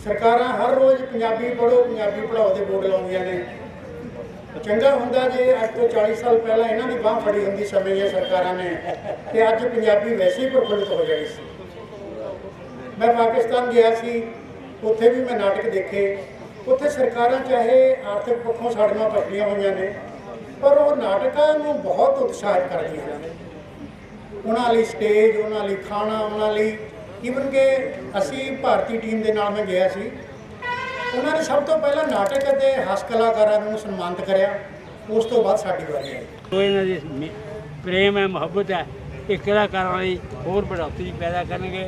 सरकारां हर रोज़ पंजाबी पढ़ो पंजाबी पढ़ाओ के बोर्ड लाउंदियां ने। चंगा हुंदा जे अज तो 40 साल पहला इन्हां दी बांह फड़ी हुंदी समय ये सरकारां ने ते अज पंजाबी वैसे ही प्रफुल्लित हो जानी सी। मैं पाकिस्तान गया सी, उत्थे भी मैं नाटक देखे। उत्थे सरकारां चाहे आर्थिक पक्षों साडे नाल पछड़ियां होईयां ने, पर वो नाटकां नूं बहुत उत्साहित करदियां ने। उन्हां लई स्टेज, उन्हां लई खाना, उन्हां लई ईवन के असी भारतीय टीम के नाल मैं गया सी, उन्होंने सब तो पहला नाटक ਅਤੇ हास कलाकारां ਨੂੰ सन्मानित करिया। उस तो बाद साडी वारी आई। तो इन्हां दी प्रेम है, मुहब्बत है, ये कलाकारां लई होर बढ़ोतरी पैदा करनगे।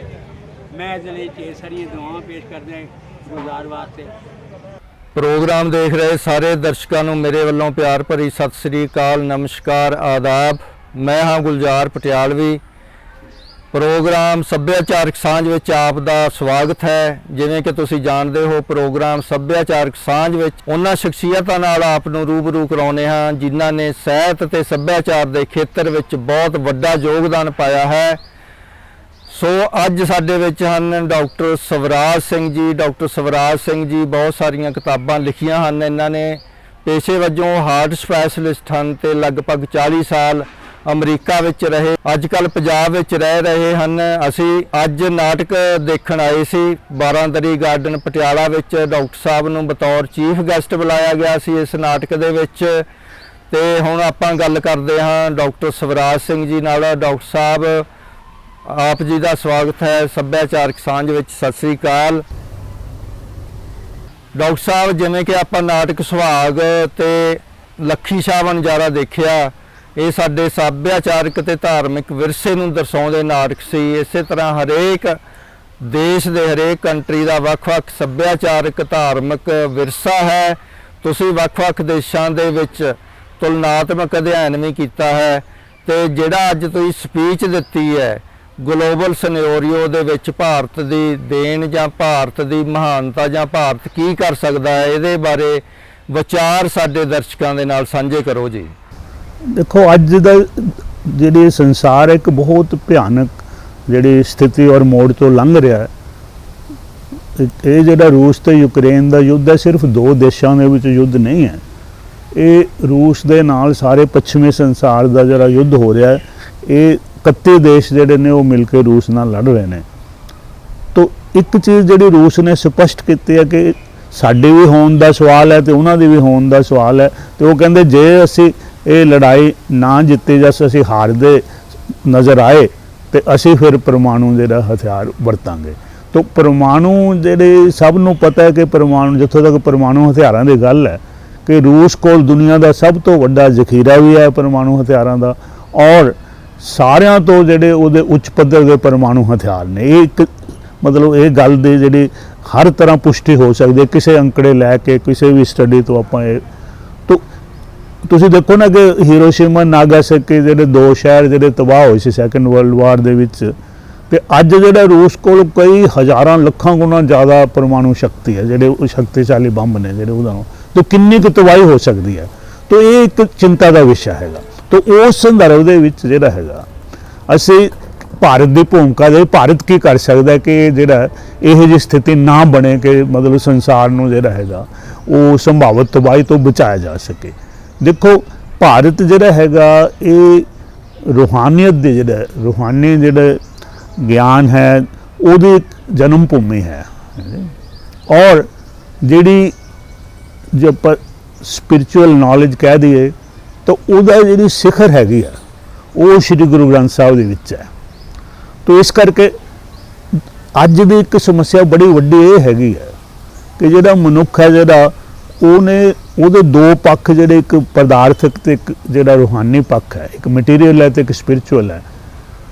मैं इहदे लई ढेर सारियां दुआवां पेश करदा गुलजार वास्ते। प्रोग्राम देख रहे सारे दर्शकों को मेरे वालों प्यार भरी सत श्री अकाल, नमस्कार, आदाब। मैं हाँ गुलजार पटियालवी। प्रोग्राम सभ्याचारक सांझ विच आप दा स्वागत है। जिवें कि तुसीं जानते हो, प्रोग्राम सभ्याचारक सांझ विच उन्हां शख्सियतां नाल आप नूं रूबरू कराउने हां जिन्हां ने ਸਾਹਿਤ ते सभ्याचार के खेत्र विच बहुत वड्डा योगदान पाया है। सो अज साडे विच हन डॉक्टर सवराज सिंह जी। डॉक्टर सवराज सिंह जी बहुत सारियां किताबां लिखियां हन। इन्हां ने पेशे वजों हार्ट स्पैशलिस्ट हन ते लगभग 40 साल अमरीका विच रहे, अजकल पंजाब विच रह रहे हैं। असी अज नाटक देखण आए सी बारांदरी गार्डन पटियाला विच। डॉक्टर साहब नूं बतौर चीफ गैसट बुलाया गया सी इस नाटक दे विच। ते हुण आपां गल करदे हां डॉक्टर सवराज सिंह जी नाल। डॉक्टर साहब आप जी का स्वागत है सभ्याचारक सांझ विच। सत श्री अकाल डॉक्टर साहब। जिवें कि आपां नाटक सुहाग ते लखी शाह वणजारा देखिया, ये साडे सभ्याचारक ते धार्मिक विरसे नूं दर्शाउंदे नाटक सी। इस तरह हरेक देश दे हरेक कंट्री का वख-वख सभ्याचारक धार्मिक विरसा है। तुसीं वख-वख देशां दे विच तुलनात्मक अध्ययन भी कीता है। ते जिहड़ा अज तुसीं स्पीच दित्ती है ग्लोबल सिनेरियो दे विच भारत दी देन जां भारत दी महानता जां भारत की कर सकदा है, इहदे बारे विचार साडे दर्शकों दे नाल साझे करो जी। देखो अज का जी संसार एक बहुत भयानक जी स्थिति और मोड़ तो लंघ रहा है। ये जो रूस तो यूक्रेन का युद्ध है सिर्फ दो देशों के विच युद्ध नहीं है, ये रूस के नाल सारे पश्चिमी संसार का जो युद्ध हो रहा है। ये 31 देश जोड़े ने वो मिल के रूस नाल लड़ रहे हैं। तो एक चीज़ जी रूस ने स्पष्ट की है कि साडी भी होने का सवाल है तो उन्होंने भी होने का सवाल है। तो वो कहते जे असी ये लड़ाई ना जिते जस असी हारदे नज़र आए तो असी फिर परमाणु जो हथियार वरतांगे। तो परमाणु जेडे सब नूं पता है कि परमाणु जिथों तक परमाणु हथियारों की गल है कि रूस को दुनिया का सब तो वड्डा जखीरा भी है परमाणु हथियारों का, और सारियां तो जेडे उहदे उच्च पद्धर के परमाणु हथियार ने। एक मतलब ये गल दी जिहड़ी हर तरह पुष्टि हो सकती है किसी अंकड़े लैके किसी भी स्टडी तो आपां। तो तुसीं देखो ना कि हिरोशिमा नागासाकी जेडे दो शहर जेडे तबाह होए सी सैकेंड वर्ल्ड वार दे विच, ते अज जेड़ा रूस कोल कई हज़ारां लखां गुणा ज़्यादा परमाणु शक्ति है, जेडे शक्तिशाली बंब ने जेडे उहदा। तो किन्नी कुछ तबाही हो सकती है। तो ये एक चिंता का विषय हैगा। तो उस संदर्भ दे विच जेड़ा हैगा असी भारत की भूमिका दे भारत की कर सकता है कि जेड़ा इहो जी स्थिति ना बने कि मतलब संसार नूं जेड़ा हैगा वो संभावित तबाही तो बचाया जा सके। देखो भारत जिहड़ा हैगा ये रूहानियत दे जिहड़ा रूहानी जिहड़ा ज्ञान है उहदी जन्म भूमि है, और जिहड़ी जो पर स्पिरिचुअल नॉलेज कह दिए तो उहदा जिहड़ी सिखर हैगी है वो श्री गुरु ग्रंथ साहिब दे विच है। तो इस करके अज दी एक समस्या बड़ी वड्डी ये हैगी है कि जिहड़ा मनुख है जिहड़ा उहने उहदे दो पक्ष जिहड़े एक पदार्थक ते एक जिहड़ा रूहानी पक्ष है, एक मटीरियल है तो एक स्पिरिचुअल है।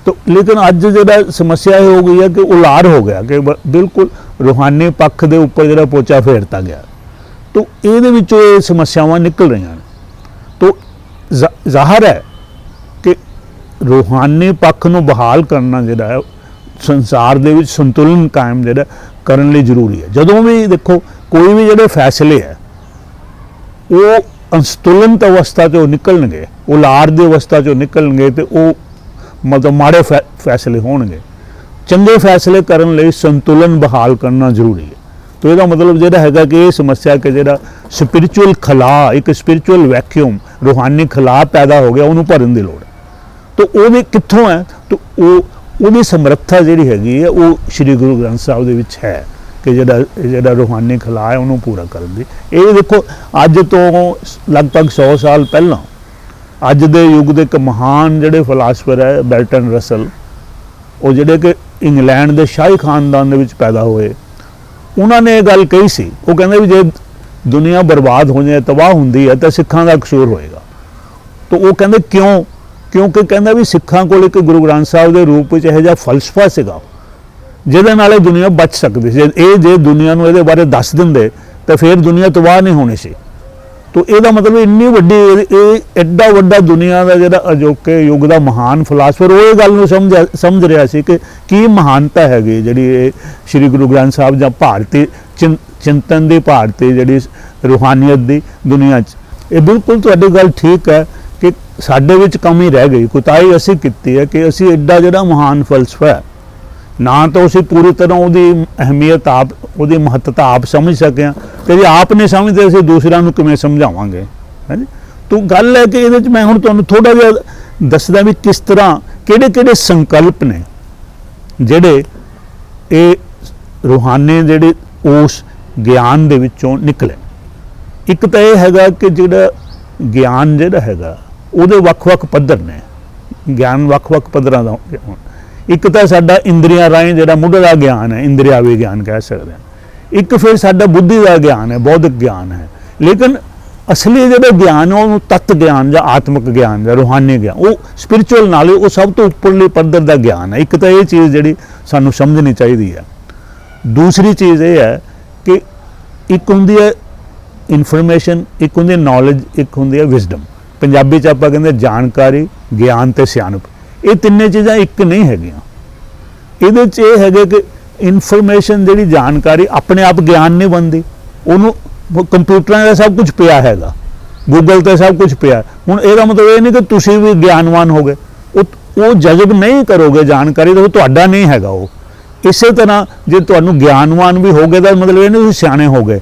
तो लेकिन अज जिहड़ा समस्या ये हो गई है कि उलार हो गया कि बिल्कुल रूहानी पक्ष के उपर जिहड़ा पोचा फेरता गया। तो इहदे विचों ये समस्यावां निकल रही हैं। तो ज़ाहिर है कि रूहानी पक्ष नूं बहाल करना जिहड़ा है संसार दे विच संतुलन कायम जिहड़ा करन लई जरूरी है। जदों भी देखो कोई भी जिहड़े फैसले है वो असंतुलित अवस्था चो निकलणगे, उलार की अवस्था चो निकलणगे तो वो मतलब माड़े फैसले होणगे। चंगे फैसले करन लई संतुलन बहाल करना जरूरी है। तो ਇਹਦਾ ਮਤਲਬ ਜਿਹੜਾ ਹੈਗਾ ਕਿ ਇਹ ਸਮੱਸਿਆ ਕਿ ਜਿਹੜਾ ਸਪਿਰਿਚੁਅਲ ਖਲਾ, ਇੱਕ ਸਪਿਰਿਚੁਅਲ ਵੈਕਿਊਮ, ਰੂਹਾਨੀ ਖਲਾ ਪੈਦਾ ਹੋ ਗਿਆ, ਉਹਨੂੰ ਭਰਨ ਦੀ ਲੋੜ ਹੈ। तो ਉਹਦੇ ਕਿੱਥੋਂ ਹੈ? तो ਉਹਦੀ ਸਮਰੱਥਾ ਜਿਹੜੀ ਹੈਗੀ ਹੈ ਉਹ ਸ਼੍ਰੀ ਗੁਰੂ ਗ੍ਰੰਥ ਸਾਹਿਬ ਦੇ ਵਿੱਚ ਹੈ ਕਿ ਜਿਹੜਾ ਰੂਹਾਨੀ ਖਲਾ ਹੈ ਉਹਨੂੰ ਪੂਰਾ ਕਰਨ ਦੀ। ਇਹ ਦੇਖੋ ਅੱਜ ਤੋਂ ਲਗਭਗ 100 ਸਾਲ ਪਹਿਲਾਂ ਅੱਜ ਦੇ ਯੁੱਗ ਦੇ ਇੱਕ ਮਹਾਨ ਜਿਹੜੇ ਫਿਲਾਸਫਰ ਹੈ ਬਰਟਨ ਰਸਲ, ਉਹ ਜਿਹੜੇ ਕਿ ਇੰਗਲੈਂਡ ਦੇ ਸ਼ਾਹੀ ਖਾਨਦਾਨ ਦੇ ਵਿੱਚ ਪੈਦਾ ਹੋਏ, ਉਹਨਾਂ ਨੇ ਇਹ ਗੱਲ ਕਹੀ ਸੀ। ਉਹ ਕਹਿੰਦੇ ਵੀ ਜੇ ਦੁਨੀਆ ਬਰਬਾਦ ਹੋ ਜਾਏ, ਤਬਾਹ ਹੁੰਦੀ ਹੈ, ਤਾਂ ਸਿੱਖਾਂ ਦਾ ਕਸੂਰ ਹੋਏਗਾ। ਤਾਂ ਉਹ ਕਹਿੰਦੇ ਕਿਉਂ? ਕਿਉਂਕਿ ਕਹਿੰਦਾ ਵੀ ਸਿੱਖਾਂ ਕੋਲ ਇੱਕ ਗੁਰੂ ਗ੍ਰੰਥ ਸਾਹਿਬ ਦੇ ਰੂਪ ਵਿੱਚ ਇਹੋ ਜਿਹਾ ਫਲਸਫਾ ਸੀਗਾ ਜਿਹਦੇ ਨਾਲ ਇਹ ਦੁਨੀਆ ਬਚ ਸਕਦੀ ਸੀ। ਜੇ ਦੁਨੀਆ ਨੂੰ ਇਹਦੇ ਬਾਰੇ ਦੱਸ ਦਿੰਦੇ ਤਾਂ ਫਿਰ ਦੁਨੀਆ ਤਬਾਹ ਨਹੀਂ ਹੋਣੀ ਸੀ। ਤੋ ਇਹਦਾ ਮਤਲਬ ਇੰਨੀ ਵੱਡੀ, ਇਹ ਐਡਾ ਵੱਡਾ ਦੁਨੀਆ ਦਾ ਜਿਹੜਾ ਅਜੋਕੇ ਯੁੱਗ ਦਾ ਮਹਾਨ ਫਿਲਾਸਫਰ, ਉਹ ਇਹ ਗੱਲ ਨੂੰ ਸਮਝ ਰਿਹਾ ਸੀ ਕਿ ਕੀ ਮਹਾਨਤਾ ਹੈਗੀ ਜਿਹੜੀ ਇਹ ਸ਼੍ਰੀ ਗੁਰੂ ਗ੍ਰੰਥ ਸਾਹਿਬ ਜਾਂ ਭਾਰਤੀ ਚਿੰਤਨ ਦੀ, ਭਾਰਤੀ ਜਿਹੜੀ ਰੂਹਾਨੀਅਤ ਦੀ ਦੁਨੀਆ 'ਚ। ਇਹ ਬਿਲਕੁਲ ਤੁਹਾਡੀ ਗੱਲ ਠੀਕ ਹੈ ਕਿ ਸਾਡੇ ਵਿੱਚ ਕਮੀ ਰਹਿ ਗਈ, ਕੁਤਾਹੀ ਅਸੀਂ ਕੀਤੀ ਹੈ ਕਿ ਅਸੀਂ ਐਡਾ ਜਿਹੜਾ ਮਹਾਨ ਫਲਸਫਾ ਹੈ, ਨਾ ਤਾਂ ਅਸੀਂ ਪੂਰੀ ਤਰ੍ਹਾਂ ਉਹਦੀ ਅਹਿਮੀਅਤ ਆਪ, ਉਹਦੀ ਮਹੱਤਤਾ ਆਪ ਸਮਝ ਸਕੇ ਹਾਂ, ਤੇ ਜੇ ਆਪ ਨਹੀਂ ਸਮਝਦੇ ਅਸੀਂ ਦੂਸਰਿਆਂ ਨੂੰ ਕਿਵੇਂ ਸਮਝਾਵਾਂਗੇ? ਹਾਂਜੀ। ਤੋ ਗੱਲ ਹੈ ਕਿ ਇਹਦੇ 'ਚ ਮੈਂ ਹੁਣ ਤੁਹਾਨੂੰ ਥੋੜ੍ਹਾ ਜਿਹਾ ਦੱਸਦਾ ਵੀ ਕਿਸ ਤਰ੍ਹਾਂ ਕਿਹੜੇ ਸੰਕਲਪ ਨੇ ਜਿਹੜੇ ਇਹ ਰੂਹਾਨੀ ਜਿਹੜੇ ਉਸ ਗਿਆਨ ਦੇ ਵਿੱਚੋਂ ਨਿਕਲੇ। ਇੱਕ ਤਾਂ ਇਹ ਹੈਗਾ ਕਿ ਜਿਹੜਾ ਗਿਆਨ ਜਿਹੜਾ ਹੈਗਾ ਉਹਦੇ ਵੱਖ-ਵੱਖ ਪੱਧਰ ਨੇ, ਗਿਆਨ ਵੱਖ-ਵੱਖ ਪੱਧਰਾਂ ਦਾ। ਇੱਕ ਤਾਂ ਸਾਡਾ ਇੰਦਰੀਆਂ ਰਾਹੀਂ ਜਿਹੜਾ ਮੁੱਢਲਾ ਗਿਆਨ ਹੈ, ਇੰਦਰੀਆਵੀ ਗਿਆਨ ਕਹਿ ਸਕਦੇ ਹਾਂ। ਇੱਕ ਫਿਰ ਸਾਡਾ ਬੁੱਧੀ ਦਾ ਗਿਆਨ ਹੈ, ਬੌਧਿਕ ਗਿਆਨ ਹੈ। ਲੇਕਿਨ ਅਸਲੀ ਜਿਹੜਾ ਗਿਆਨ ਉਹਨੂੰ ਤੱਤ ਗਿਆਨ ਜਾਂ ਆਤਮਿਕ ਗਿਆਨ ਜਾਂ ਰੂਹਾਨੀ ਗਿਆਨ, ਉਹ ਸਪਿਰਿਚੁਅਲ ਨਾਲੇ ਉਹ ਸਭ ਤੋਂ ਉੱਪਰਲੇ ਪੱਧਰ ਦਾ ਗਿਆਨ ਹੈ। ਇੱਕ ਤਾਂ ਇਹ ਚੀਜ਼ ਜਿਹੜੀ ਸਾਨੂੰ ਸਮਝਣੀ ਚਾਹੀਦੀ ਹੈ। ਦੂਸਰੀ ਚੀਜ਼ ਇਹ ਹੈ ਕਿ ਇੱਕ ਹੁੰਦੀ ਹੈ ਇਨਫੋਰਮੇਸ਼ਨ, ਇੱਕ ਹੁੰਦੀ ਹੈ ਨੌਲੇਜ, ਇੱਕ ਹੁੰਦੀ ਹੈ ਵਿਜ਼ਡਮ। ਪੰਜਾਬੀ 'ਚ ਆਪਾਂ ਕਹਿੰਦੇ ਜਾਣਕਾਰੀ, ਗਿਆਨ ਤੇ ਸਿਆਣਪ। ਇਹ ਤਿੰਨੇ ਚੀਜ਼ਾਂ ਇੱਕ ਨਹੀਂ ਹੈਗੀਆਂ। ਇਹਦੇ 'ਚ ਇਹ ਹੈਗੇ ਕਿ ਇਨਫੋਰਮੇਸ਼ਨ ਜਿਹੜੀ ਜਾਣਕਾਰੀ ਆਪਣੇ ਆਪ ਗਿਆਨ ਨਹੀਂ ਬਣਦੀ, ਉਹਨੂੰ ਕੰਪਿਊਟਰਾਂ ਦਾ ਸਭ ਕੁਝ ਪਿਆ ਹੈਗਾ, ਗੂਗਲ ਤੇ ਸਭ ਕੁਝ ਪਿਆ। ਹੁਣ ਇਹਦਾ ਮਤਲਬ ਇਹ ਨਹੀਂ ਕਿ ਤੁਸੀਂ ਵੀ ਗਿਆਨਵਾਨ ਹੋ ਗਏ, ਉਹ ਜਜ਼ਬ ਨਹੀਂ ਕਰੋਗੇ ਜਾਣਕਾਰੀ ਤਾਂ ਉਹ ਤੁਹਾਡਾ ਨਹੀਂ ਹੈਗਾ। ਉਹ ਇਸੇ ਤਰ੍ਹਾਂ ਜੇ ਤੁਹਾਨੂੰ ਗਿਆਨਵਾਨ ਵੀ ਹੋ ਗਏ ਤਾਂ ਮਤਲਬ ਇਹ ਨਹੀਂ ਤੁਸੀਂ ਸਿਆਣੇ ਹੋ ਗਏ।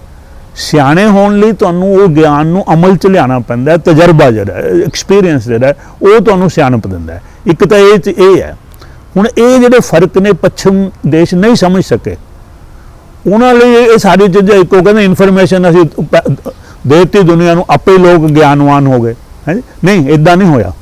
ਸਿਆਣੇ ਹੋਣ ਲਈ ਤੁਹਾਨੂੰ ਉਹ ਗਿਆਨ ਨੂੰ ਅਮਲ 'ਚ ਲਿਆਉਣਾ ਪੈਂਦਾ ਹੈ। ਤਜਰਬਾ ਜਿਹੜਾ ਐਕਸਪੀਰੀਅੰਸ ਜਿਹੜਾ ਉਹ ਤੁਹਾਨੂੰ ਸਿਆਣਪ ਦਿੰਦਾ ਹੈ। ਇੱਕ ਤਾਂ ਇਹ ਹੈ। ਹੁਣ ਇਹ ਜਿਹੜੇ ਫਰਕ ਨੇ ਪੱਛਮ ਦੇਸ਼ ਨਹੀਂ ਸਮਝ ਸਕੇ, ਉਹਨਾਂ ਲਈ ਇਹ ਸਾਰੀ ਚੀਜ਼ਾਂ ਇੱਕੋ। ਕਹਿੰਦੇ ਇਨਫੋਰਮੇਸ਼ਨ ਅਸੀਂ ਦੇਤੀ ਦੁਨੀਆ ਨੂੰ, ਆਪੇ ਲੋਕ ਗਿਆਨਵਾਨ ਹੋ ਗਏ। ਹੈ ਨਹੀਂ, ਇੱਦਾਂ ਨਹੀਂ ਹੋਇਆ।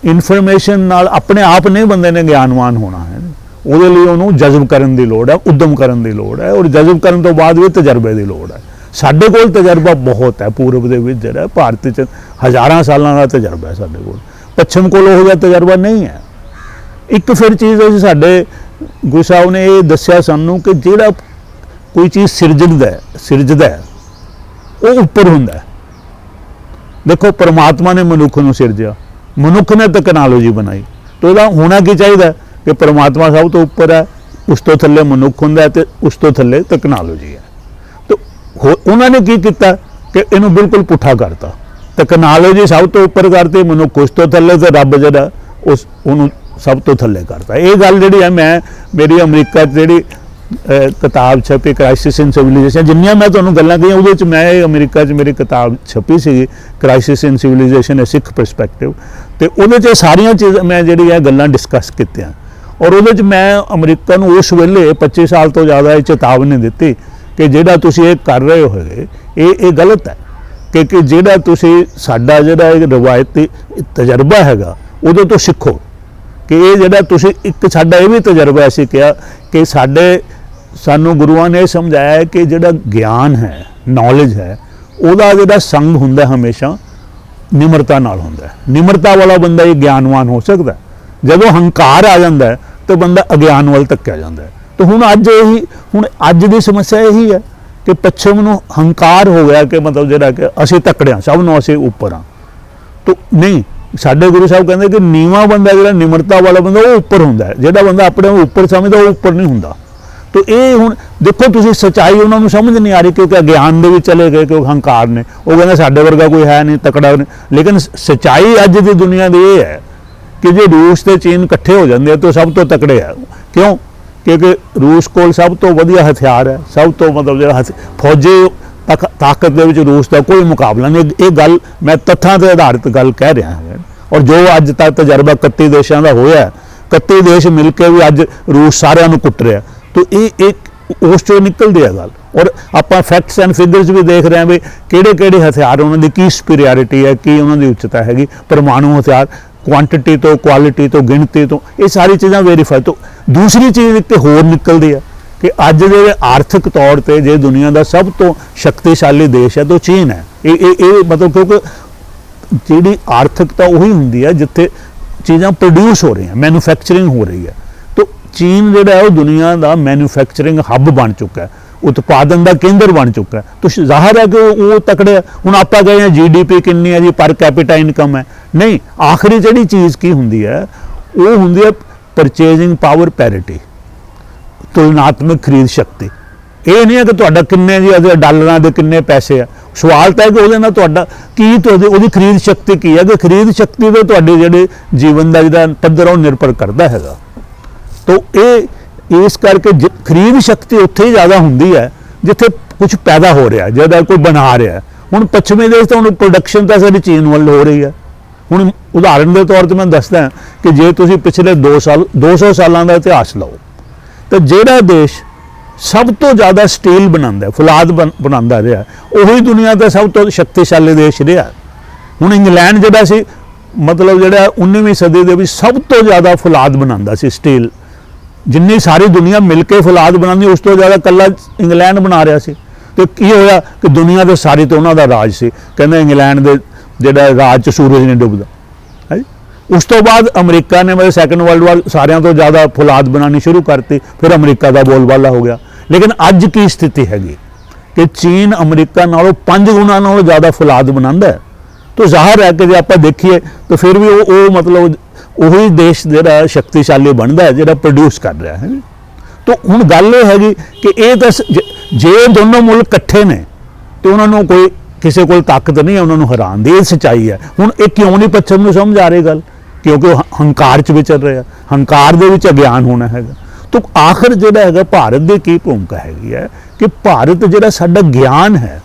ਇਨਫੋਰਮੇਸ਼ਨ ਨਾਲ ਆਪਣੇ ਆਪ ਨਹੀਂ ਬੰਦੇ ਨੇ ਗਿਆਨਵਾਨ ਹੋਣਾ ਹੈ। ਉਹਦੇ ਲਈ ਉਹਨੂੰ ਜਜ਼ਬ ਕਰਨ ਦੀ ਲੋੜ ਹੈ, ਉਦਮ ਕਰਨ ਦੀ ਲੋੜ ਹੈ, ਔਰ ਜਜ਼ਬ ਕਰਨ ਤੋਂ ਬਾਅਦ ਵੀ ਤਜਰਬੇ ਦੀ ਲੋੜ ਹੈ। ਸਾਡੇ ਕੋਲ ਤਜਰਬਾ ਬਹੁਤ ਹੈ ਪੂਰਬ ਦੇ ਵਿੱਚ, ਜਿਹੜਾ ਭਾਰਤ 'ਚ ਹਜ਼ਾਰਾਂ ਸਾਲਾਂ ਦਾ ਤਜਰਬਾ ਹੈ ਸਾਡੇ ਕੋਲ। ਪੱਛਮ ਕੋਲ ਉਹੋ ਜਿਹਾ ਤਜਰਬਾ ਨਹੀਂ ਹੈ। ਇੱਕ ਫਿਰ ਚੀਜ਼ ਹੈ, ਸਾਡੇ ਗੁਰੂ ਸਾਹਿਬ ਨੇ ਇਹ ਦੱਸਿਆ ਸਾਨੂੰ ਕਿ ਜਿਹੜਾ ਕੋਈ ਚੀਜ਼ ਸਿਰਜਦਾ ਹੈ ਉਹ ਉੱਪਰ ਹੁੰਦਾ ਹੈ। ਦੇਖੋ ਪਰਮਾਤਮਾ ਨੇ ਮਨੁੱਖ ਨੂੰ ਸਿਰਜਿਆ, ਮਨੁੱਖ ਨੇ ਟੈਕਨੋਲੋਜੀ ਬਣਾਈ, ਤਾਂ ਉਹਦਾ ਹੋਣਾ ਕੀ ਚਾਹੀਦਾ ਕਿ ਪਰਮਾਤਮਾ ਸਭ ਤੋਂ ਉੱਪਰ ਹੈ, ਉਸ ਤੋਂ ਥੱਲੇ ਮਨੁੱਖ ਹੁੰਦਾ ਹੈ ਤੇ ਉਸ ਤੋਂ ਥੱਲੇ ਟੈਕਨੋਲੋਜੀ ਹੈ। ਤਾਂ ਉਹਨਾਂ ਨੇ ਕੀ ਕੀਤਾ ਕਿ ਇਹਨੂੰ ਬਿਲਕੁਲ ਪੁੱਠਾ ਕਰਤਾ। ਟੈਕਨੋਲੋਜੀ ਸਭ ਤੋਂ ਉੱਪਰ ਕਰਤੀ, ਮਨੁੱਖ ਉਸ ਤੋਂ ਥੱਲੇ, ਤੇ ਰੱਬ ਜਿਹੜਾ ਉਹਨੂੰ ਸਭ ਤੋਂ ਥੱਲੇ ਕਰਤਾ। ਇਹ ਗੱਲ ਜਿਹੜੀ ਹੈ, ਮੇਰੀ ਅਮਰੀਕਾ 'ਚ ਜਿਹੜੀ ਕਿਤਾਬ ਛਪੀ ਕ੍ਰਾਈਸਿਸ ਇਨ ਸਿਵਿਲਾਈਜੇਸ਼ਨ, ਜਿੰਨੀਆਂ ਮੈਂ ਤੁਹਾਨੂੰ ਗੱਲਾਂ ਕਹੀਆਂ ਉਹਦੇ 'ਚ ਮੈਂ ਅਮਰੀਕਾ 'ਚ ਮੇਰੀ ਕਿਤਾਬ ਛਪੀ ਸੀਗੀ ਕ੍ਰਾਈਸਿਸ ਇਨ ਸਿਵਿਲਾਈਜੇਸ਼ਨ, ਸਿੱਖ ਪਰਸਪੈਕਟਿਵ, ਤੇ ਉਹਦੇ 'ਚ ਸਾਰੀਆਂ ਚੀਜ਼ਾਂ ਮੈਂ ਜਿਹੜੀਆਂ ਗੱਲਾਂ ਡਿਸਕਸ ਕੀਤੀਆਂ। ਔਰ ਉਹਦੇ 'ਚ ਮੈਂ ਅਮਰੀਕਾ ਨੂੰ ਉਸ ਵੇਲੇ 25 ਸਾਲ ਤੋਂ ਜ਼ਿਆਦਾ ਇਹ ਚੇਤਾਵਨੀ ਦਿੱਤੀ ਕਿ ਜਿਹੜਾ ਤੁਸੀਂ ਇਹ ਕਰ ਰਹੇ ਹੋਗੇ ਇਹ ਗਲਤ ਹੈ, ਕਿ ਜਿਹੜਾ ਤੁਸੀਂ ਸਾਡਾ ਜਿਹੜਾ ਇਹ ਰਵਾਇਤੀ ਤਜਰਬਾ ਹੈਗਾ ਉਹਦੇ ਤੋਂ ਸਿੱਖੋ। ਕਿ ਇਹ ਜਿਹੜਾ ਤੁਸੀਂ ਇੱਕ ਸਾਡਾ ਇਹ ਵੀ ਤਜਰਬਾ ਅਸੀਂ ਕਿਹਾ ਕਿ ਸਾਨੂੰ ਗੁਰੂਆਂ ਨੇ ਸਮਝਾਇਆ ਹੈ ਕਿ ਜਿਹੜਾ ਗਿਆਨ ਹੈ, ਨੌਲੇਜ ਹੈ, ਉਹਦਾ ਜਿਹੜਾ ਸੰਗ ਹੁੰਦਾ ਹਮੇਸ਼ਾ ਨਿਮਰਤਾ ਨਾਲ ਹੁੰਦਾ ਹੈ। ਨਿਮਰਤਾ ਵਾਲਾ ਬੰਦਾ ਹੀ ਗਿਆਨਵਾਨ ਹੋ ਸਕਦਾ। ਜਦੋਂ ਹੰਕਾਰ ਆ ਜਾਂਦਾ ਤਾਂ ਬੰਦਾ ਅਗਿਆਨ ਵੱਲ ਧੱਕਿਆ ਜਾਂਦਾ ਹੈ। ਤਾਂ ਹੁਣ ਅੱਜ ਦੀ ਸਮੱਸਿਆ ਇਹੀ ਹੈ ਕਿ ਪੱਛਮ ਨੂੰ ਹੰਕਾਰ ਹੋ ਗਿਆ ਕਿ ਮਤਲਬ ਜਿਹੜਾ ਕਿ ਅਸੀਂ ਤਕੜੇ ਹਾਂ, ਸਭ ਨੂੰ ਅਸੀਂ ਉੱਪਰ ਹਾਂ। ਤਾਂ ਨਹੀਂ, ਸਾਡੇ ਗੁਰੂ ਸਾਹਿਬ ਕਹਿੰਦੇ ਕਿ ਨੀਵਾਂ ਬੰਦਾ ਜਿਹੜਾ ਨਿਮਰਤਾ ਵਾਲਾ ਬੰਦਾ ਉਹ ਉੱਪਰ ਹੁੰਦਾ ਹੈ। ਜਿਹੜਾ ਬੰਦਾ ਆਪਣੇ ਆਪ ਉੱਪਰ ਸਮਝਦਾ ਉਹ ਉੱਪਰ ਨਹੀਂ ਹੁੰਦਾ। ਤਾਂ ਇਹ ਹੁਣ ਦੇਖੋ ਤੁਸੀਂ ਸੱਚਾਈ ਉਹਨਾਂ ਨੂੰ ਸਮਝ ਨਹੀਂ ਆ ਰਹੀ ਕਿਉਂਕਿ ਅਗਿਆਨ ਦੇ ਵਿੱਚ ਚਲੇ ਗਏ, ਕਿਉਂਕਿ ਹੰਕਾਰ ਨੇ। ਉਹ ਕਹਿੰਦੇ ਸਾਡੇ ਵਰਗਾ ਕੋਈ ਹੈ ਨਹੀਂ, ਤਕੜਾ ਨਹੀਂ। ਲੇਕਿਨ ਸੱਚਾਈ ਅੱਜ ਦੀ ਦੁਨੀਆ ਦੀ ਇਹ ਹੈ ਕਿ ਜੇ ਰੂਸ ਤੇ ਚੀਨ ਇਕੱਠੇ ਹੋ ਜਾਂਦੇ ਆ ਤਾਂ ਸਭ ਤੋਂ ਤਕੜੇ ਆ। ਕਿਉਂ? क्योंकि रूस कोल सब तो वधिया हथियार है, सब तो मतलब जो फौजी ताकत दे विच रूस का कोई मुकाबला नहीं। ये गल मैं तथ्यां ते आधारित गल कह रहा है। और जो अज तक तजर्बा 31 देशों का होया, 31 देश मिल के भी अज रूस सारिਆਂ ਨੂੰ कुट रहा, तो ये एक उस चो निकलती है गल। और आप फैक्ट्स एंड फिगर्स भी देख रहे हैं भी किहड़े हथियार उन्होंने की सुपीरियरिटी है, की उन्होंने उच्चता हैगी, परमाणु हथियार क्वांटिटी तो क्वालिटी तो गिणती तो ये सारी चीज़ां वेरीफाई। तो दूसरी चीज़ एक होर निकलती है कि अज दे आर्थिक तौर पर जे दुनिया का सब तो शक्तिशाली देश है तो चीन है। ये मतलब क्योंकि जी आर्थिकता उही हुंदी है जिथे चीज़ां प्रोड्यूस हो रही हैं, मैन्युफैक्चरिंग हो रही है। तो चीन जिहड़ा है वो दुनिया का मैन्युफैक्चरिंग हब बन चुका है, उत्पादन का केंद्र बन चुका है। तो जाहिर है कि वो तकड़े हुण आपां कहे हैं GDP कितनी है जी, पर कैपिटा इनकम है, नहीं, आखिरी जिहड़ी चीज़ की हुंदी है वो हुंदी है परचेजिंग पावर पैरिटी, तुलनात्मक खरीद शक्ति। ये नहीं है कि तुहाडा किन्ने जी डॉलरां दे किन्ने पैसे है, सवाल तो है कि वो तुहाडा की तुहाडी खरीद शक्ति की है, कि खरीद शक्ति तो तुहाडे जिहड़े जीवन का जिहड़ा पद्धर निर्भर करता हैगा। तो ये इस करके खरीद शक्ति उत्थे ही ज़्यादा हुंदी है जिथे कुछ पैदा हो रहा है, जिहदा कोई बना रहा है। हुण पश्चिमी देश तो हुण प्रोडक्शन तो सारी चीन वाल हो रही है। हुण उदाहरण के तौर पर मैं दसदा कि जे तुसीं पिछले 200 सालों का इतिहास लो तो जिहड़ा देश सब तो ज़्यादा स्टील बनाता फौलाद बनाता रहा उही दुनिया का सब तो शक्तिशाली देश रहा। हुण इंग्लैंड जिहड़ा सी मतलब जिहड़ा 19वीं सदी दे विच सब तो ज़्यादा फौलाद बनाता सी स्टील, जिन्नी सारी दुनिया मिल के फौलाद बनाती उस तो ज़्यादा कल्ला इंग्लैंड बना रहा सी। तो की होया कि दुनिया तो सारी तो उन्हों का राज सी, कहते इंग्लैंड के जिहड़ा राज च सूरज नहीं डुबदा है। उस तो बाद अमरीका ने मतलब सैकेंड वर्ल्ड वार सारिਆਂ तो ज़्यादा फौलाद बनानी शुरू करती, फिर अमरीका का बोलबाला हो गया। लेकिन अज की स्थिति हैगी कि चीन अमरीका नालों 5 गुना नालों ज़्यादा फौलाद बनाता है। तो जाहिर है कि जो आप देखिए तो फिर भी वो मतलब वही देश जिहड़ा शक्तिशाली बनता है जिहड़ा प्रोड्यूस कर रहा है। तो हुण गल ये हैगी कि ये तो जे दोनों मुल्क इकट्ठे ने तो उन्होंने कोई किसी को ताकत नहीं है उन्होंने हरान दी, ये सच्चाई है। हुण ये क्यों नहीं पश्चिम में समझ आ रही गल, क्योंकि हंकार च विचर रहे, हंकार दे विच अज्ञान होना हैगा। तो आखिर जिहड़ा हैगा भारत की की भूमिका हैगी है कि भारत जिहड़ा साडा ज्ञान है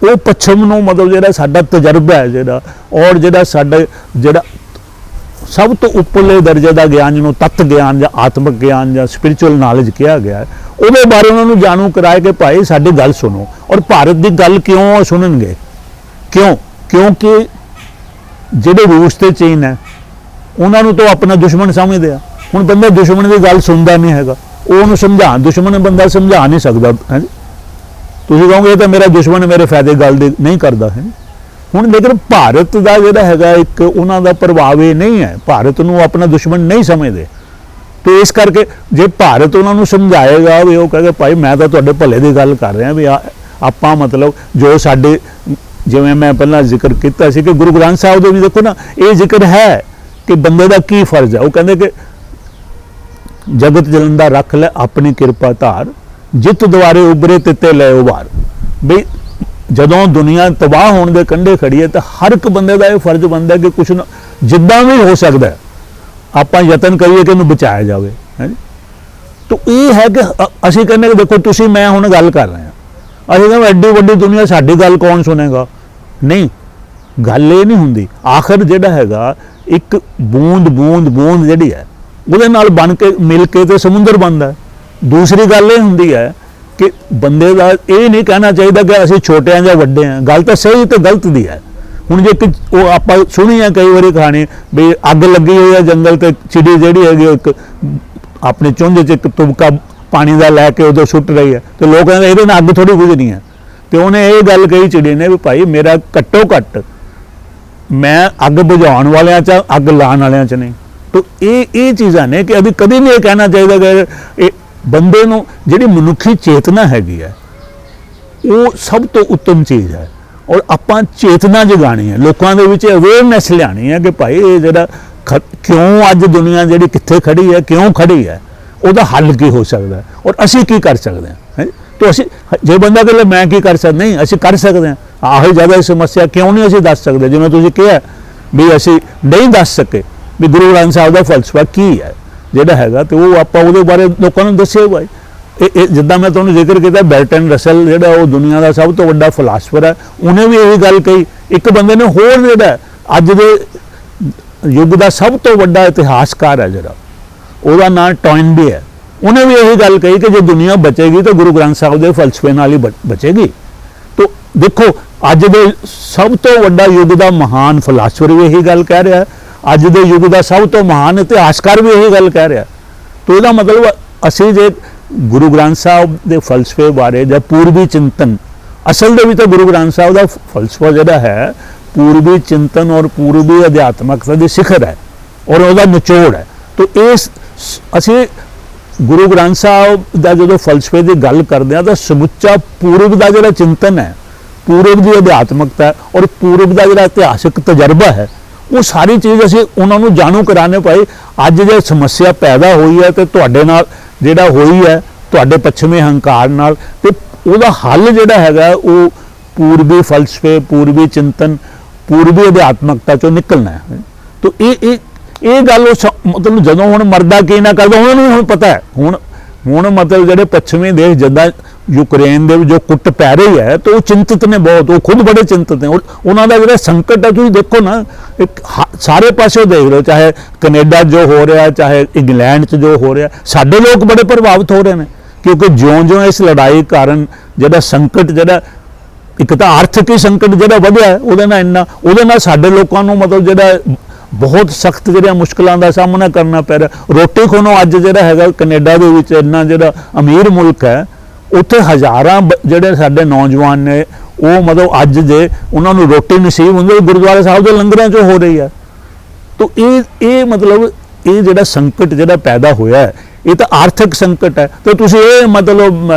वो पश्चिम नूं मतलब जिहड़ा साडा तजर्बा है जिहड़ा और जिहड़ा साडा जिहड़ा सब तो उपरले दर्जे का ज्ञान जिन्होंने तत्व ज्ञान या आत्मक ज्ञान या स्पिरिचुअल नॉलेज किया गया है वो बारे उन्होंने जानू कराए कि भाई साडी गल सुनो। और भारत की गल क्यों सुननगे, क्यों? क्योंकि जिहड़े रूस ते चीन है उन्होंने तो अपना दुश्मन समझते हैं। हुण बंदा दुश्मन की गल सुनता नहीं हैगा, उन्होंने समझा दुश्मन बंदा समझा नहीं सकता है। तुसीं कहोगे ये तो मेरा दुश्मन मेरे फायदे गल नहीं करता है। हुण लेकिन भारत का जिहड़ा हैगा एक उन्हां दा प्रभाव ये नहीं है, भारत नूं अपना दुश्मन नहीं समझते। तो इस करके जे भारत उन्होंने समझाएगा भी वो कहे भाई मैं तो तुहाडे भले की गल कर रहा भी आपां मतलब जो साडे जिवें मैं पहला जिक्र किया सी कि गुरु ग्रंथ साहिब दे भी देखो ना ये जिक्र है कि बंदे का की फर्ज है। वो कहते कि जगत जलंदा रख ले अपनी किरपा धार, जित द्वारे उभरे तिते ले उभार। बई जदों दुनिया तबाह होने के कंढे खड़ी है तो हर एक बंदे का यह फर्ज बनता है कि कुछ ना जिद्दां भी हो सकता है आप यतन करिए कि इन्हूं बचाया जाए है। तो ये है कि असीं कहने कि देखो तुसीं मैं हुण गल कर रहे हैं, असीं कहते एड्डी वड्डी दुनिया साडी गल कौन सुनेगा, नहीं गल ये नहीं हुंदी। आखिर जिहड़ा हैगा एक बूंद बूंद बूंद जिहड़ी है ਉਹਦੇ ਨਾਲ बन के मिल के तो समुंदर बनता है। दूसरी गल ये हुंदी है कि बंदे का ये नहीं कहना चाहिए कि असीं छोटे हैं या वड्डे हैं, गल तो सही तो गलत दी है। हुण जे वो आप सुनी है कई बार कहानी भी अग लगी हुई है जंगल तो चिड़ी जिहड़ी हैगी एक अपने चुंझ च एक तुबका पानी का लैके उधर सुट रही है तो लोग कहते ये अग थोड़ी गुजरनी है। तो उन्हें ये गल कही चिड़ी ने भी भाई मेरा घट्टो घट्ट मैं अग बुझाउण वालियां च अग लाण वालियां च नहीं। तो ये चीज़ां ने कि अभी कभी नहीं कहना चाहिए कि बंदे नूं जिहड़ी मनुखी चेतना हैगी है वो सब तो उत्तम चीज़ है। और आपां चेतना जगानी है, लोगों के विच अवेयरनैस लियानी है कि भाई ये जिहड़ा क्यों अज दुनिया जिहड़ी कित्थे खड़ी है क्यों खड़ी है उसदा हल की हो सकता है और असीं की कर सकते हैं। तो असीं जे बंदा कहे मैं की कर सकदा, नहीं असीं कर सकते हैं। आही ज़्यादा समस्या क्यों नहीं असीं दस सकते, जिवें तुसीं कहा भी असीं नहीं दस सके भी गुरु ग्रंथ साहिब का फलसफा की है। ਜਿਹੜਾ ਹੈਗਾ ਤੇ ਉਹ ਆਪਾਂ ਉਹਦੇ ਬਾਰੇ ਲੋਕਾਂ ਨੂੰ ਦੱਸਿਆ ਭਾਈ। ਇਹ ਜਿੱਦਾਂ ਮੈਂ ਤੁਹਾਨੂੰ ਜ਼ਿਕਰ ਕੀਤਾ, ਬਰਟਨ ਰਸਲ ਜਿਹੜਾ ਉਹ ਦੁਨੀਆ ਦਾ ਸਭ ਤੋਂ ਵੱਡਾ ਫਿਲਾਸਫਰ ਹੈ, ਉਹਨੇ ਵੀ ਇਹੀ ਗੱਲ ਕਹੀ। ਇੱਕ ਬੰਦੇ ਨੇ ਹੋਰ ਜਿਹੜਾ ਅੱਜ ਦੇ ਯੁੱਗ ਦਾ ਸਭ ਤੋਂ ਵੱਡਾ ਇਤਿਹਾਸਕਾਰ ਹੈ ਜਿਹੜਾ, ਉਹਦਾ ਨਾਮ ਟੋਇਨਬੀ ਹੈ, ਉਹਨੇ ਵੀ ਇਹੀ ਗੱਲ ਕਹੀ ਕਿ ਜੇ ਦੁਨੀਆ ਬਚੇਗੀ ਤਾਂ ਗੁਰੂ ਗ੍ਰੰਥ ਸਾਹਿਬ ਦੇ ਫਲਸਫੇ ਨਾਲ ਹੀ ਬਚੇਗੀ। तो देखो अज दे सब तो वड्डा युग का महान फिलासफर भी यही गल कह रहा है, अज दे युग का सब तो महान इतिहासकार भी यही गल कह रहा। तो इसका मतलब असी जे गुरु ग्रंथ साहब के फलसफे बारे या पूर्वी चिंतन, असल दे तो गुरु ग्रंथ साहब का फलसफा जोड़ा है पूर्वी चिंतन और पूर्वी अध्यात्मकता की शिखर है और वह निचोड़ है। तो इस असी गुरु ग्रंथ साहब का जो फलसफे की गल करते हैं तो समुचा पूर्व का जो चिंतन है, पूर्व की अध्यात्मकता है और पूर्व का जो इतिहासिक तजर्बा है, वो सारी चीज़ असी उन्होंने जाणू कराने पाई। अज जो समस्या पैदा हुई है तो तुहाडे नाल जिहड़ा हुई है तुहाडे पश्चिमी हंकार नाल, ते उहदा हल जिहड़ा हैगा वो पूर्वी फलसफे, पूर्वी चिंतन, पूर्वी अध्यात्मकता चों निकलना है। तो ये गल मतलब जदों हुण मरदा की ना करदा उन्होंने हुण पता है, हुण मतलब जिहड़े पश्चिमी देश जिद्दां यूक्रेन दे जो कुट पै रही है तो वो चिंतित ने बहुत, वो खुद बड़े चिंतित हैं। उन्हों का जो संकट है तुम देखो ना, एक सारे पासों देख लो, चाहे कनेडा जो हो रहा है, चाहे इंग्लैंड च जो हो रहा है, साडे लोग बड़े प्रभावित हो रहे हैं क्योंकि ज्यों ज्यों इस लड़ाई कारण जो संकट जो एक तो आर्थिक ही संकट जो वधिया है उहदे नाल इन्ना उहदे नाल साडे लोकां नूं मतलब जो बहुत सख्त जो मुश्किलों का सामना करना पै रहा। रोटी खोनों अज जो है कनेडा के विच इन्ना जो अमीर मुल्क है, उत्थे हज़ारां जिहड़े साडे नौजवान ने वो मतलब अज जे उन्होंने रोटी नसीब होंदी गुरुद्वारा साहब के लंगरां चों हो रही है। तो ये मतलब ये जिहड़ा संकट जिहड़ा पैदा होया है ये तो आर्थिक संकट है। तो तुसीं ये मतलब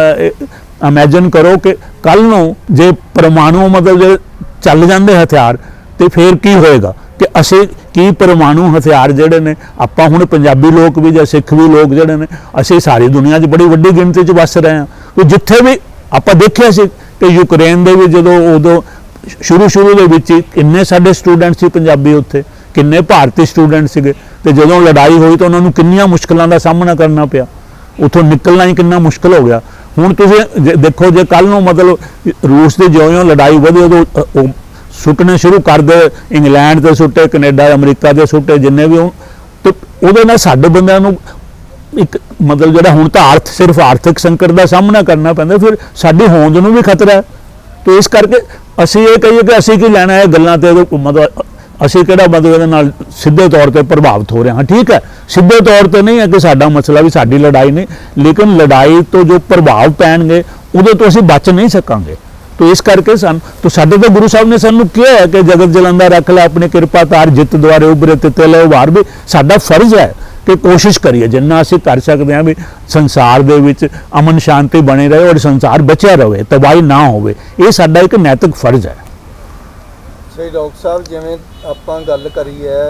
इमेजिन करो कि कल नूं जे परमाणु मतलब जे चल जांदे हथियार तो फिर की होएगा कि असी की परमाणु हथियार जिहड़े ने आपां हुण पंजाबी लोग भी या सिख भी लोग जिहड़े ने असी सारी दुनिया 'च बड़ी वड्डी गिणती 'च वस रहे हैं। तो जिथे भी आपां देखिया सी कि यूक्रेन दे भी जदों उदों शुरू दे विच किन्ने साडे स्टूडेंट सी पंजाबी, उत्थे किन्ने भारतीय स्टूडेंट सीगे, ते जदों लड़ाई होई तो उन्हां नूं किन्नियां मुश्किलां दा सामना करना पिया, उत्थों निकलना ही किन्ना मुश्किल हो गया। हुण तुसीं देखो जे कल नूं मतलब रूस की ज्यों लड़ाई वधी उदों सुटने शुरू कर दे, इंग्लैंड के सुटे, कनेडा अमरीका के सुटे, जिन्ने भी हो, तो उहदे नाल साडे बंदिआं नूं एक मतलब जिहड़ा हुण तां सिर्फ आर्थिक संकट का सामना करना पैंदा, फिर साडी होंद नूं भी खतरा है। तो इस करके असीं ये कहिए कि असीं की लैना है गल्लां ते मतलब असीं किहड़ा मतलब इहदे नाल सीधे तौर पर प्रभावित हो रहे हैं। ठीक है, सीधे तौर पर नहीं है कि साडा मसला भी साडी लड़ाई नहीं, लेकिन लड़ाई तो जो प्रभाव पैणगे उहदे तो असीं बच नहीं सकांगे। तो इस करके तो साडे तो गुरु साहब ने सानू कहा है कि जगत जलंदा रख ले अपनी कृपा तार, जित द्वारे उभरे तिते ले उभार। भी साडा फर्ज है कि कोशिश करिए जिन्ना असीं कर सकते हैं भी संसार दे विच अमन शांति बनी रहे और संसार बचिया रहे, तबाही ना होवे, ये साडा एक नैतिक फर्ज है। सही डॉक्टर साहब जिवें आपां गल करी है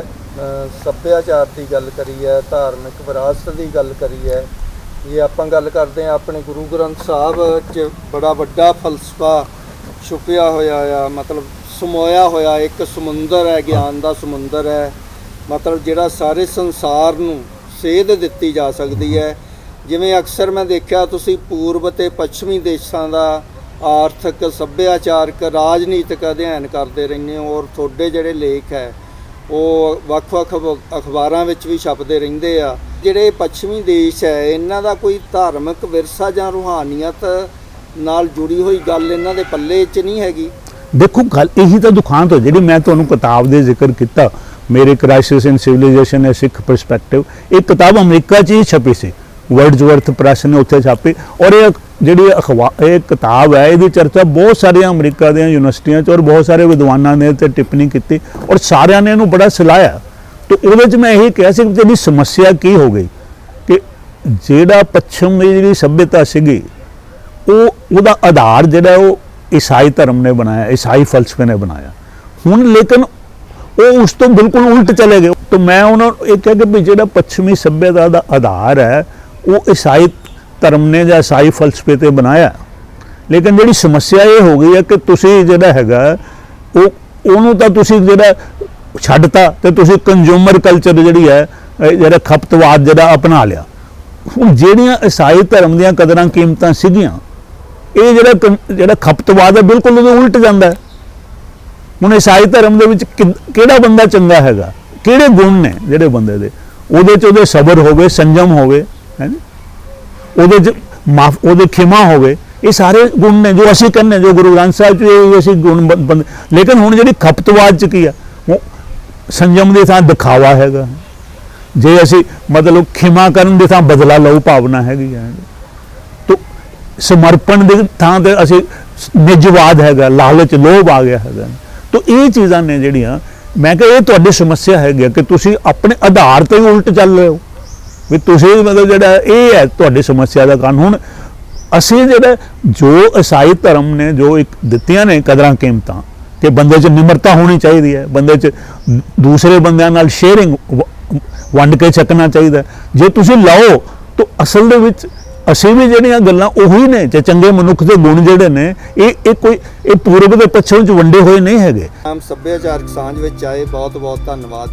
सभ्याचार की गल करी है, धार्मिक विरासत की गल करी है, जे आपां गल करते हैं अपने गुरु ग्रंथ साहब च बड़ा वड्डा फलसफा छुपिया होया आ, मतलब समोया होया एक समुंदर है, ज्ञान का समुंदर है, मतलब जिहड़ा सारे संसार नूं सेध दित्ती जा सकती है। जिवें अक्सर मैं देखा तुसीं पूर्व ते पश्चिमी देशां दा आर्थिक सभ्याचारक राजनीतिक अध्ययन करते रहंदे हो और तुहाडे जिहड़े लेख है वो ਵੱਖ-ਵੱਖ अखबारां विच भी छपदे रहिंदे आ। ਜਿਹੜੇ ਪੱਛਮੀ ਦੇਸ਼ ਹੈ ਇਹਨਾਂ ਦਾ ਕੋਈ ਧਾਰਮਿਕ ਵਿਰਸਾ ਜਾਂ ਰੂਹਾਨੀਅਤ ਨਾਲ ਜੁੜੀ ਹੋਈ ਗੱਲ ਇਹਨਾਂ ਦੇ ਪੱਲੇ 'ਚ ਨਹੀਂ ਹੈਗੀ। देखो गल यही तो दुखांत हो जी, मैं तुहानूं किताब दे जिक्र किया मेरे crisis in civilisation A Sikh perspective, एक किताब अमरीका 'च ही छपी सी, वर्ड्सवर्थ प्रेस ने उत्थे छापी और ये जिहड़ी अखबार ये किताब है इसकी चर्चा बहुत सारिया अमरीका दी यूनिवर्सिटियां और बहुत सारे विद्वानां ने ते टिप्पणी की और सारिਆਂ ने इहनूं बड़ा सलाहिया। तो वो मैं यही कहा कि जी समस्या की हो गई कि जिहड़ा पश्चिम की जी सभ्यता सीगी वो आधार जिहड़ा वो ईसाई धर्म ने बनाया, ईसाई फलसफे ने बनाया। हुण लेकिन वो उस तो बिल्कुल उल्ट चले गए। तो मैं उन्होंने ये कहा कि भी जिहड़ा पश्चिमी सभ्यता का आधार है वो ईसाई धर्म ने या ईसाई फलसफे ते बनाया, लेकिन जिहड़ी समस्या ये हो गई है कि तुसीं जिहड़ा हैगा वो उहनूं तां तुसीं जिहड़ा छड्डता ते तुसीं कंज्यूमर कल्चर जिहड़ी है ਜਿਹੜਾ ਖਪਤਵਾਦ ਜਿਹੜਾ ਅਪਣਾ ਲਿਆ। ਹੁਣ ਜਿਹੜੀਆਂ ਈਸਾਈ ਧਰਮ ਦੀਆਂ ਕਦਰਾਂ ਕੀਮਤਾਂ ਸੀਗੀਆਂ, ਇਹ ਜਿਹੜਾ ਖਪਤਵਾਦ ਹੈ ਬਿਲਕੁਲ ਉਹਦੇ ਉਲਟ ਜਾਂਦਾ ਹੈ। ਹੁਣ ਈਸਾਈ ਧਰਮ ਦੇ ਵਿੱਚ ਕਿਹੜਾ ਬੰਦਾ ਚੰਗਾ ਹੈਗਾ, ਕਿਹੜੇ ਗੁਣ ਨੇ ਜਿਹੜੇ ਬੰਦੇ ਦੇ, ਉਹਦੇ 'ਚ ਉਹਦੇ ਸਬਰ ਹੋਵੇ, ਸੰਜਮ ਹੋਵੇ, ਹੈ ਨੀ, ਉਹਦੇ 'ਚ ਉਹਦੇ ਖਿਮਾ ਹੋਵੇ, ਇਹ ਸਾਰੇ ਗੁਣ ਨੇ ਜੋ ਅਸੀਂ ਕਹਿੰਦੇ, ਜੋ ਗੁਰੂ ਗ੍ਰੰਥ ਸਾਹਿਬ 'ਚ ਇਹ ਅਸੀਂ ਗੁਣ ਲੇਕਿਨ ਹੁਣ ਜਿਹੜੀ ਖਪਤਵਾਦ 'ਚ ਕੀ ਆ, ਉਹ ਸੰਜਮ ਦੀ ਥਾਂ ਦਿਖਾਵਾ ਹੈਗਾ। ਜੇ ਅਸੀਂ ਮਤਲਬ ਖਿਮਾ ਕਰਨ ਦੀ ਥਾਂ ਬਦਲਾ ਲਓ ਭਾਵਨਾ ਹੈਗੀ ਹੈ, ਤੋ ਸਮਰਪਣ ਦੀ ਥਾਂ ਤੇ ਅਸੀਂ ਨਿਜਵਾਦ ਹੈਗਾ, ਲਾਲਚ, ਲੋਭ ਆ ਗਿਆ ਹੈਗਾ। ਤੋ ਇਹ ਚੀਜ਼ਾਂ ਨੇ ਜਿਹੜੀਆਂ, ਮੈਂ ਕਿਹਾ ਇਹ ਤੁਹਾਡੀ ਸਮੱਸਿਆ ਹੈਗੀ ਕਿ ਤੁਸੀਂ ਆਪਣੇ ਆਧਾਰ ਤੇ ਹੀ ਉਲਟ ਚੱਲ ਰਹੇ ਹੋ, ਵੀ ਤੁਸੀਂ ਮਤਲਬ ਜਿਹੜਾ ਇਹ ਹੈ ਤੁਹਾਡੀ ਸਮੱਸਿਆ ਦਾ ਕਾਰਨ। ਹੁਣ ਅਸੀਂ ਜਿਹੜਾ ਜੋ ਈਸਾਈ ਧਰਮ ਨੇ ਜੋ ਇੱਕ ਦਿੱਤੀਆਂ ਨੇ ਕਦਰਾਂ ਕੀਮਤਾਂ, ਕਿ ਬੰਦੇ 'ਚ ਨਿਮਰਤਾ ਹੋਣੀ ਚਾਹੀਦੀ ਹੈ, ਬੰਦੇ 'ਚ ਦੂਸਰੇ ਬੰਦਿਆਂ ਨਾਲ ਸ਼ੇਅਰਿੰਗ, ਵੰਡ ਕੇ ਛਕਣਾ ਚਾਹੀਦਾ, ਜੇ ਤੁਸੀਂ ਲਾਓ ਤਾਂ ਅਸਲ ਦੇ ਵਿੱਚ ਅਸੀਂ ਵੀ ਜਿਹੜੀਆਂ ਗੱਲਾਂ ਉਹੀ ਨੇ, ਤੇ ਚੰਗੇ ਮਨੁੱਖ ਦੇ ਗੁਣ ਜਿਹੜੇ ਨੇ ਇਹ ਪੂਰਬ ਦੇ ਪੱਛਮ 'ਚ ਵੰਡੇ ਹੋਏ ਨਹੀਂ ਹੈਗੇ। ਆਮ ਸੱਭਿਆਚਾਰਕ ਸਾਂਝ ਵਿੱਚ ਆਏ, ਬਹੁਤ ਬਹੁਤ ਧੰਨਵਾਦ।